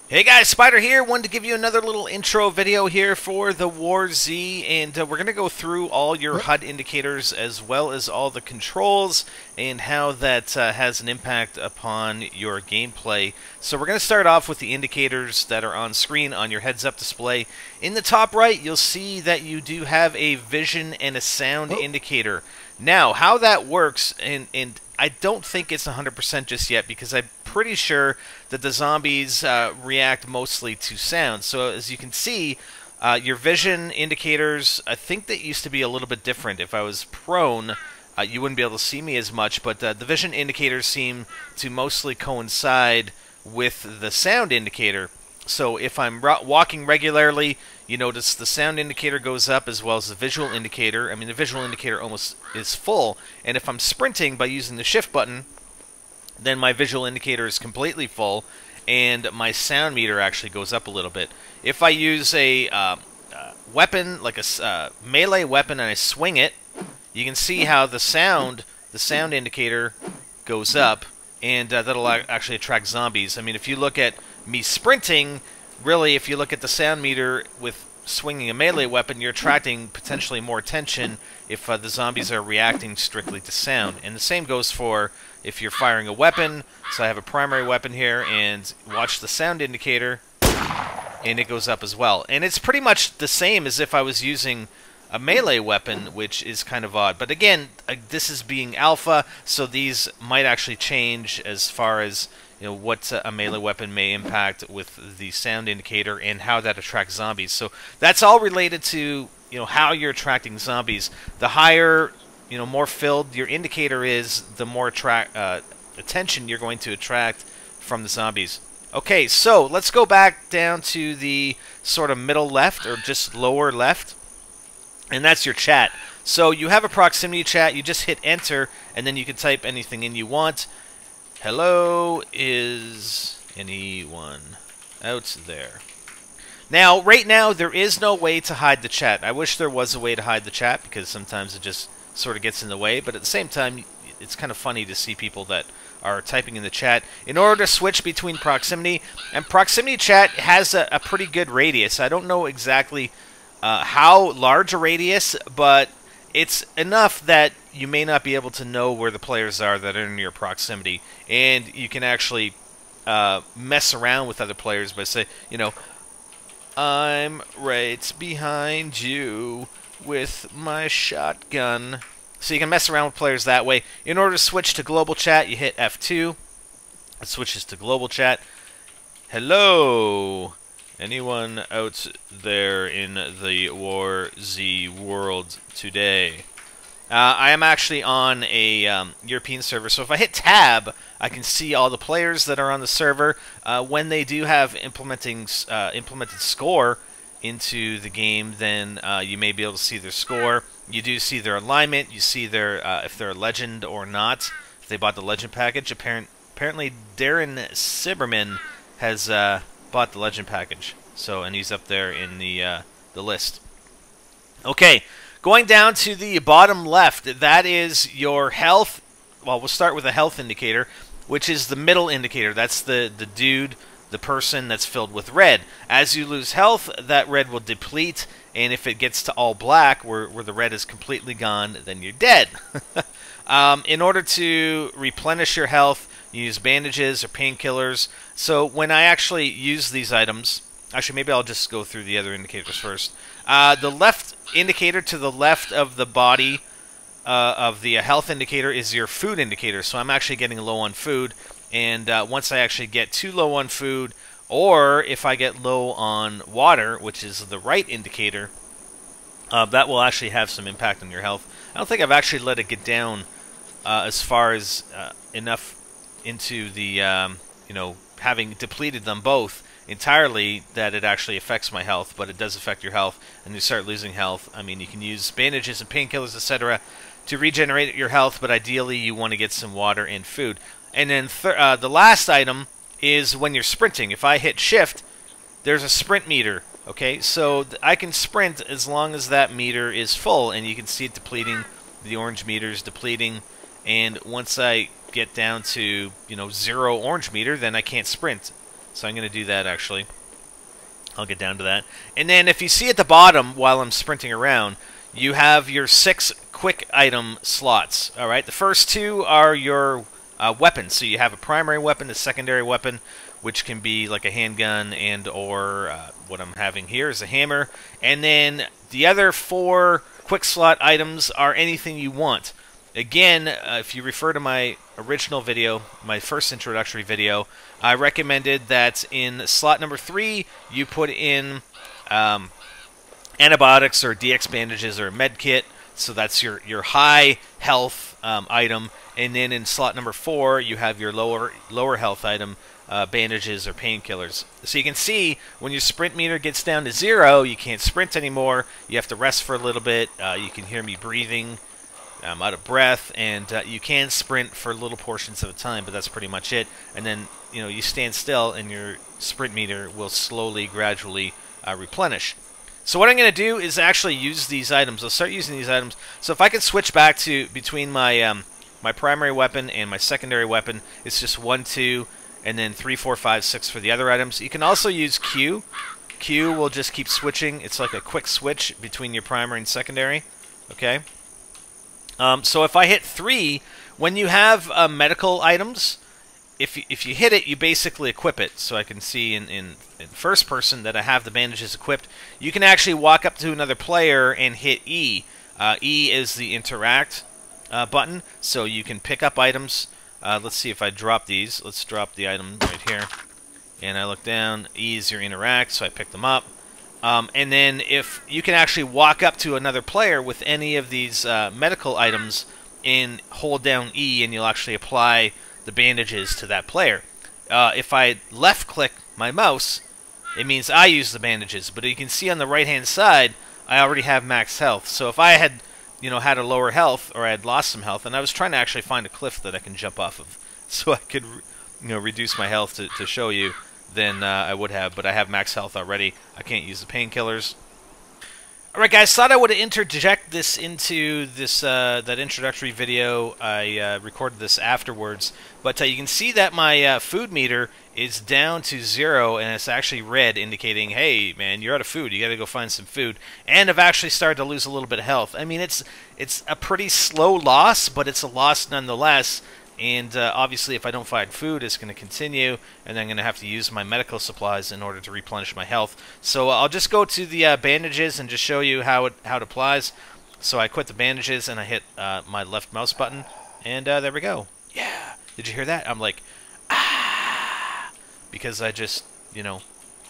Hey guys, Spider here. Wanted to give you another little intro video here for the WarZ, and we're going to go through all your HUD indicators as well as all the controls and how that has an impact upon your gameplay. So we're going to start off with the indicators that are on screen on your heads-up display. In the top right, you'll see that you do have a vision and a sound indicator. Now, how that works, and I don't think it's 100% just yet because I'm pretty sure that the zombies react mostly to sound. So as you can see, your vision indicators, I think that used to be a little bit different. If I was prone, you wouldn't be able to see me as much, but the vision indicators seem to mostly coincide with the sound indicator. So if I'm walking regularly, you notice the sound indicator goes up as well as the visual indicator. I mean, the visual indicator almost is full. And if I'm sprinting by using the shift button, then my visual indicator is completely full, and my sound meter actually goes up a little bit. If I use a weapon, like a melee weapon, and I swing it, you can see how the sound indicator goes up, and that'll actually attract zombies. I mean, if you look at me sprinting, really, if you look at the sound meter with swinging a melee weapon, you're attracting potentially more attention if the zombies are reacting strictly to sound. And the same goes for if you're firing a weapon. So I have a primary weapon here, and watch the sound indicator, and it goes up as well. And it's pretty much the same as if I was using a melee weapon, which is kind of odd. But again, this is being alpha, so these might actually change as far as what a melee weapon may impact with the sound indicator and how that attracts zombies. So that's all related to how you're attracting zombies. The higher, more filled your indicator is, the more attention you're going to attract from the zombies. Okay, so let's go back down to the sort of middle left, or just lower left, and that's your chat. So you have a proximity chat. You just hit enter, and then you can type anything in you want. Hello, is anyone out there? Now, right now, there is no way to hide the chat. I wish there was a way to hide the chat, because sometimes it just sort of gets in the way, but at the same time, it's kind of funny to see people that are typing in the chat. In order to switch between proximity, and proximity chat has a pretty good radius. I don't know exactly how large a radius, but it's enough that you may not be able to know where the players are that are in your proximity, and you can actually mess around with other players by saying, I'm right behind you with my shotgun. So you can mess around with players that way. In order to switch to global chat, you hit F2. It switches to global chat. Hello, anyone out there in the WarZ world today? I am actually on a European server, so if I hit tab, I can see all the players that are on the server. When they do have implemented score into the game, then you may be able to see their score. You do see their alignment. You see their if they're a legend or not. If they bought the legend package. Apparently, Darren Sibberman has bought the legend package. So, and he's up there in the list. Okay. Going down to the bottom left, that is your health. Well, we'll start with a health indicator, which is the middle indicator. That's the dude, the person that's filled with red. As you lose health, that red will deplete, and if it gets to all black, where the red is completely gone, then you're dead. In order to replenish your health, you use bandages or painkillers. So when I actually use these items, actually maybe I'll just go through the other indicators first. The left indicator to the left of the body of the health indicator is your food indicator. So I'm actually getting low on food, and once I actually get too low on food, or if I get low on water, which is the right indicator, that will actually have some impact on your health. I don't think I've actually let it get down as far as enough into the having depleted them both entirely that it actually affects my health, but it does affect your health, and you start losing health. I mean, you can use bandages and painkillers, etc., to regenerate your health, but ideally you want to get some water and food. And then the last item is when you're sprinting. If I hit shift, there's a sprint meter. Okay, so I can sprint as long as that meter is full, and you can see it depleting. The orange meter is depleting, and once I get down to 0 orange meter, then I can't sprint. So I'm going to do that, actually. I'll get down to that. And then if you see at the bottom, while I'm sprinting around, you have your 6 quick item slots. All right, the first 2 are your weapons. So you have a primary weapon, a secondary weapon, which can be like a handgun and or what I'm having here is a hammer. And then the other 4 quick slot items are anything you want. Again, if you refer to my original video, my first introductory video, I recommended that in slot number 3, you put in antibiotics or DX bandages or a med kit. So that's your high health item. And then in slot number 4, you have your lower health item, bandages or painkillers. So you can see when your sprint meter gets down to 0, you can't sprint anymore. You have to rest for a little bit. You can hear me breathing. I'm out of breath, and you can sprint for little portions of the time, but that's pretty much it. And then you stand still, and your sprint meter will slowly, gradually replenish. So what I'm going to do is actually use these items. I'll start using these items. So if I can switch back to between my my primary weapon and my secondary weapon, it's just 1, 2, and then 3, 4, 5, 6 for the other items. You can also use Q. Q will just keep switching. It's like a quick switch between your primary and secondary. Okay. So if I hit 3, when you have medical items, if you hit it, you basically equip it. So I can see in first person that I have the bandages equipped. You can actually walk up to another player and hit E. E is the interact button, so you can pick up items. Let's see if I drop these. Let's drop the item right here. And I look down. E is your interact, so I pick them up. And then if you can actually walk up to another player with any of these medical items and hold down E, and you'll actually apply the bandages to that player. If I left-click my mouse, it means I use the bandages. But you can see on the right-hand side, I already have max health. So if I had, had a lower health, or I had lost some health, and I was trying to actually find a cliff that I can jump off of, so I could, reduce my health to show you, then I would have. But I have max health already. I can't use the painkillers. Alright guys, thought I would interject this into this that introductory video. I recorded this afterwards, but you can see that my food meter is down to 0, and it's actually red, indicating, hey man, you're out of food, you gotta go find some food. And I've actually started to lose a little bit of health. I mean, it's a pretty slow loss, but it's a loss nonetheless. And obviously, if I don't find food, it's going to continue, and then I'm going to have to use my medical supplies in order to replenish my health. So I'll just go to the bandages and just show you how it applies. So I quit the bandages, and I hit my left mouse button, and there we go. Yeah. Did you hear that? I'm like, ah, because I just,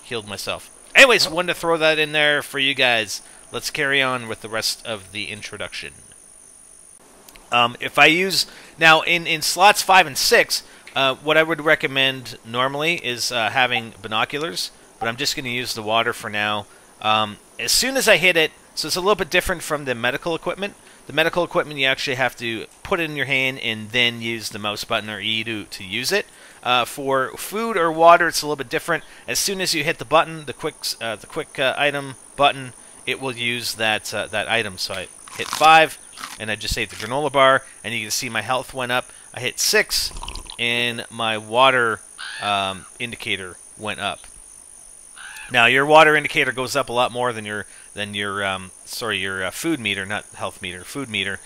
healed myself. Anyways, wanted to throw that in there for you guys. Let's carry on with the rest of the introduction. If I use, now in slots 5 and 6, what I would recommend normally is having binoculars, but I'm just going to use the water for now. As soon as I hit it, so it's a little bit different from the medical equipment. The medical equipment, you actually have to put it in your hand and then use the mouse button or E to use it. For food or water, it's a little bit different. As soon as you hit the button, the quick item button, it will use that item. So I hit 5. And I just ate the granola bar, and you can see my health went up. I hit 6, and my water indicator went up. Now your water indicator goes up a lot more than your food meter, not health meter, food meter.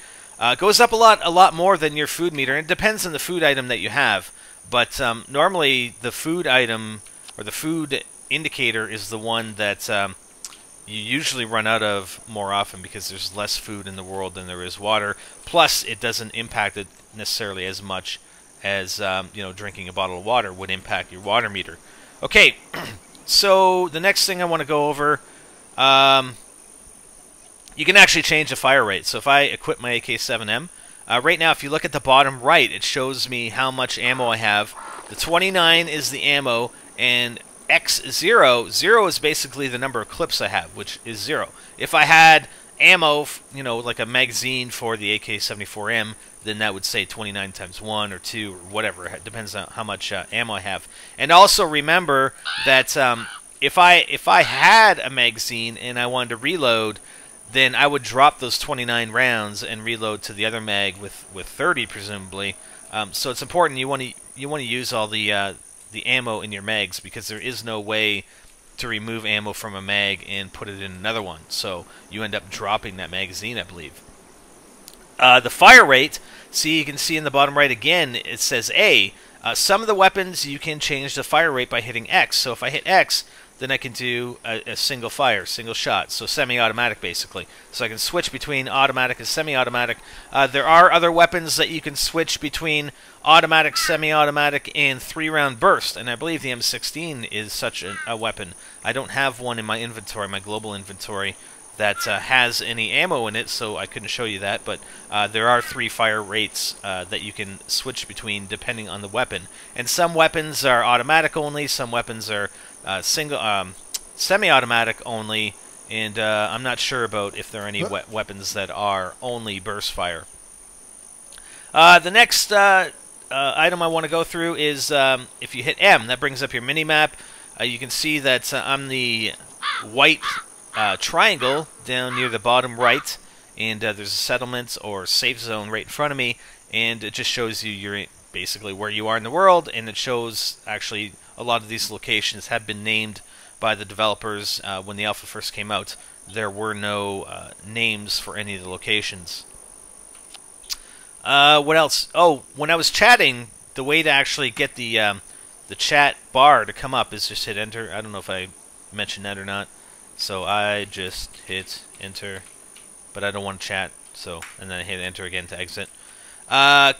Goes up a lot more than your food meter. And it depends on the food item that you have. But normally the food item or the food indicator is the one that you usually run out of more often because there's less food in the world than there is water. Plus, it doesn't impact it necessarily as much as drinking a bottle of water would impact your water meter. Okay, so the next thing I want to go over, you can actually change the fire rate. So if I equip my AK-7M, right now if you look at the bottom right, it shows me how much ammo I have. The 29 is the ammo, and X0, 0 is basically the number of clips I have, which is 0. If I had ammo, like a magazine for the AK-74M, then that would say 29 times 1 or 2 or whatever. It depends on how much ammo I have. And also remember that if I had a magazine and I wanted to reload, then I would drop those 29 rounds and reload to the other mag with 30 presumably. So it's important you want to use all the the ammo in your mags, because there is no way to remove ammo from a mag and put it in another one. So you end up dropping that magazine, I believe. The fire rate, see, you can see in the bottom right again, it says A. Some of the weapons you can change the fire rate by hitting X. So if I hit X, then I can do a single fire, single shot, so semi-automatic basically. So I can switch between automatic and semi-automatic. There are other weapons that you can switch between automatic, semi-automatic, and 3-round burst, and I believe the M16 is such a weapon. I don't have one in my inventory, my global inventory, that has any ammo in it, so I couldn't show you that, but there are 3 fire rates that you can switch between depending on the weapon. And some weapons are automatic only, some weapons are semi-automatic only, and I'm not sure about if there are any weapons that are only burst fire. The next item I want to go through is if you hit M, that brings up your mini-map. You can see that I'm the white triangle down near the bottom right, and there's a settlement or safe zone right in front of me, and it just shows you you're basically where you are in the world, and it shows actually a lot of these locations have been named by the developers. When the alpha first came out, there were no names for any of the locations. What else? Oh, when I was chatting, the way to actually get the chat bar to come up is just hit enter. I don't know if I mentioned that or not. So I just hit enter, but I don't want to chat, so, and then I hit enter again to exit.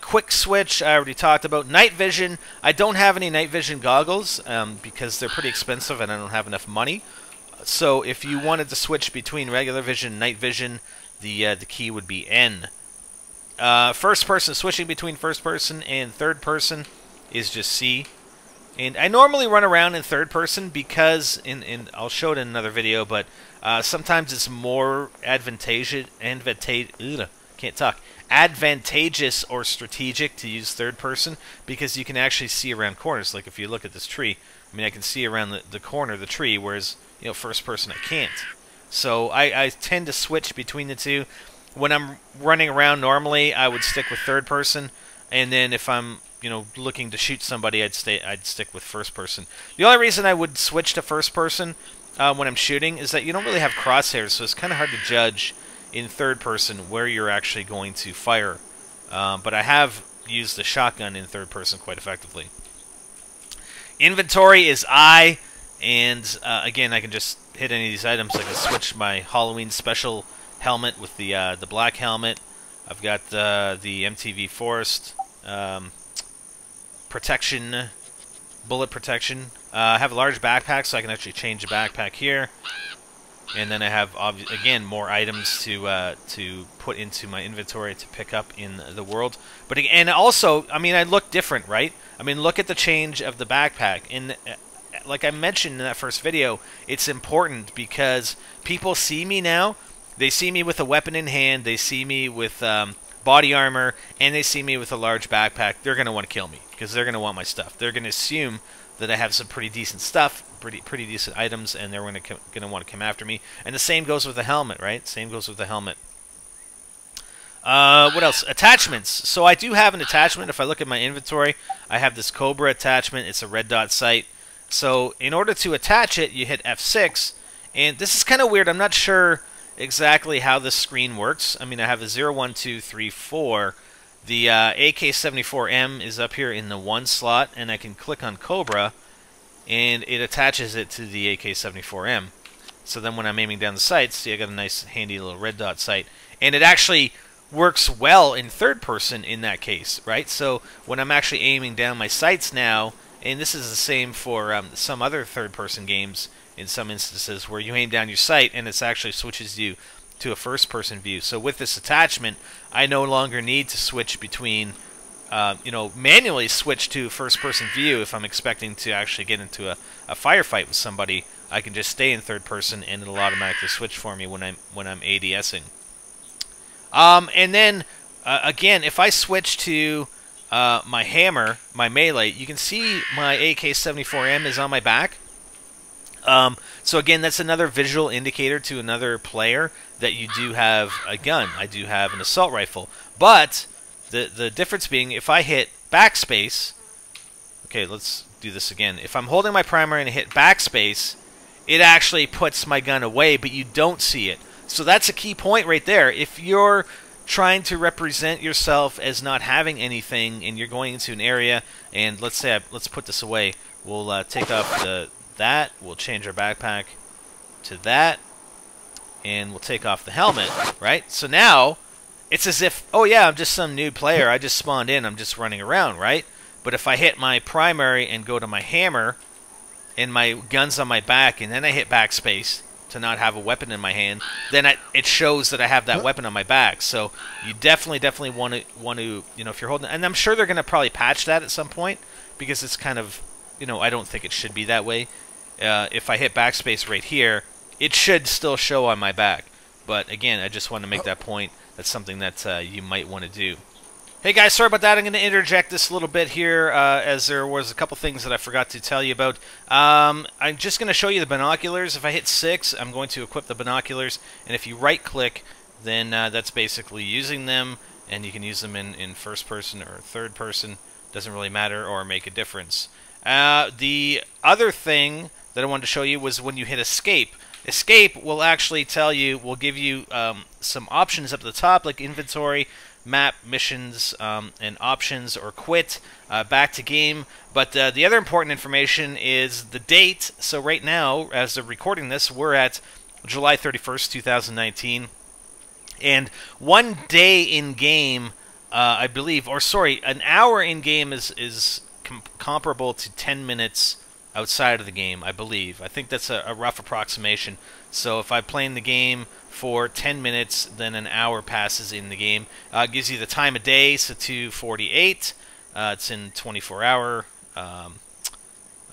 Quick switch, I already talked about. Night vision, I don't have any night vision goggles because they're pretty expensive and I don't have enough money. So if you wanted to switch between regular vision and night vision, the key would be N. First person, switching between first person and third person is just C. And I normally run around in third person because, I'll show it in another video, but sometimes it's more advantageous or strategic to use third person because you can actually see around corners. Like if you look at this tree, I mean I can see around the corner of the tree, whereas first person I can't. So I tend to switch between the two. When I'm running around normally, I would stick with third person, and then if I'm looking to shoot somebody, I'd stick with first person. The only reason I would switch to first person when I'm shooting is that you don't really have crosshairs, so it's kind of hard to judge in third person where you're actually going to fire. But I have used the shotgun in third person quite effectively. Inventory is I, and again, I can just hit any of these items. I can switch my Halloween special helmet with the black helmet. I've got the MTV Forest. Protection, bullet protection. I have a large backpack, so I can actually change the backpack here. And then I have, again, more items to put into my inventory to pick up in the world. But and also, I mean, I look different, right? I mean, look at the change of the backpack. And like I mentioned in that first video, it's important because people see me now. They see me with a weapon in hand. They see me with body armor, and they see me with a large backpack. They're going to want to kill me because they're going to want my stuff. They're going to assume that I have some pretty decent stuff, pretty decent items, and they're going to want to come after me. And the same goes with the helmet, right? Same goes with the helmet. What else? Attachments. So I do have an attachment. If I look at my inventory, I have this Cobra attachment. It's a red dot sight. So in order to attach it, you hit F6, and this is kind of weird. I'm not sure exactly how this screen works. I mean, I have a 0, 1, 2, 3, 4. The AK-74M is up here in the 1 slot, and I can click on Cobra, and it attaches it to the AK-74M. So then when I'm aiming down the sights, see, I got a nice handy little red dot sight. And it actually works well in third person in that case, right? So when I'm actually aiming down my sights now, and this is the same for some other third person games in some instances where you aim down your sight and it actually switches you to a first person view. So with this attachment, I no longer need to switch between, manually switch to first person view if I'm expecting to actually get into a firefight with somebody. I can just stay in third person and it'll automatically switch for me when I'm ADSing. And then again, if I switch to my hammer, my melee, you can see my AK-74M is on my back. So again, that's another visual indicator to another player that you do have a gun. I do have an assault rifle. But the difference being, if I hit backspace, okay, let's do this again. If I'm holding my primary and I hit backspace, it actually puts my gun away, but you don't see it. So that's a key point right there. If you're trying to represent yourself as not having anything and you're going into an area, and let's say let's put this away. We'll take off that. We'll change our backpack to that, and we'll take off the helmet, right? So now it's as if, oh yeah, I'm just some new player. I just spawned in. I'm just running around, right? But if I hit my primary and go to my hammer and my gun's on my back, and then I hit backspace to not have a weapon in my hand, then it shows that I have that weapon on my back. So you definitely want to, you know, if you're holding, and I'm sure they're going to probably patch that at some point, because it's kind of, you know, I don't think it should be that way. If I hit backspace right here, it should still show on my back. But again, I just want to make that point. That's something that you might want to do. Hey guys, sorry about that. I'm going to interject this a little bit here, as there was a couple things that I forgot to tell you about. I'm just going to show you the binoculars. If I hit 6, I'm going to equip the binoculars, and if you right-click, then that's basically using them, and you can use them in first person or third person. Doesn't really matter or make a difference. The other thing that I wanted to show you was when you hit escape. Escape will actually tell you, will give you some options up at the top, like inventory, map, missions, and options, or quit, back to game. But the other important information is the date. So right now, as of recording this, we're at July 31st, 2019. And 1 day in game, I believe, or sorry, an hour in game is comparable to 10 minutes outside of the game, I believe. I think that's a rough approximation. So if I'm playing the game for 10 minutes, then an hour passes in the game. Gives you the time of day, so 2:48. It's in 24-hour.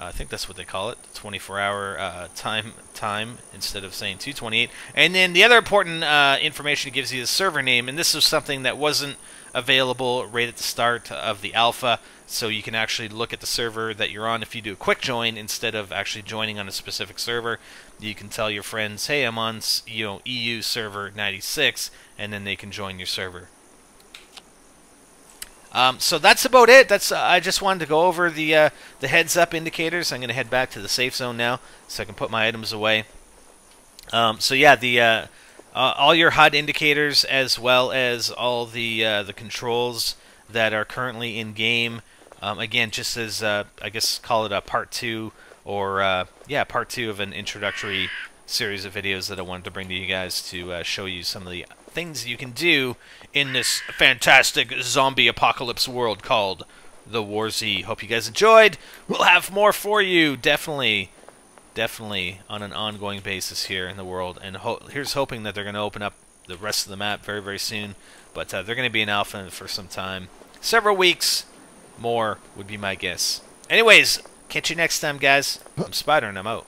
I think that's what they call it, 24-hour time instead of saying 2:28. And then the other important information it gives you the server name, and this is something that wasn't available right at the start of the alpha. So you can actually look at the server that you're on. If you do a quick join instead of actually joining on a specific server, you can tell your friends, "Hey, I'm on, you know, EU server 96," and then they can join your server. So that's about it. I just wanted to go over the heads-up indicators. I'm going to head back to the safe zone now, so I can put my items away. So yeah, all your HUD indicators, as well as all the controls that are currently in game. Again, just as I guess call it a part 2, or yeah, part 2 of an introductory series of videos that I wanted to bring to you guys to show you some of the things you can do in this fantastic zombie apocalypse world called the WarZ. Hope you guys enjoyed. We'll have more for you, definitely on an ongoing basis here in the world. And here's hoping that they're going to open up the rest of the map very, very soon. But they're going to be in alpha for some time. Several weeks more would be my guess. Anyways, catch you next time, guys. I'm Spider, and I'm out.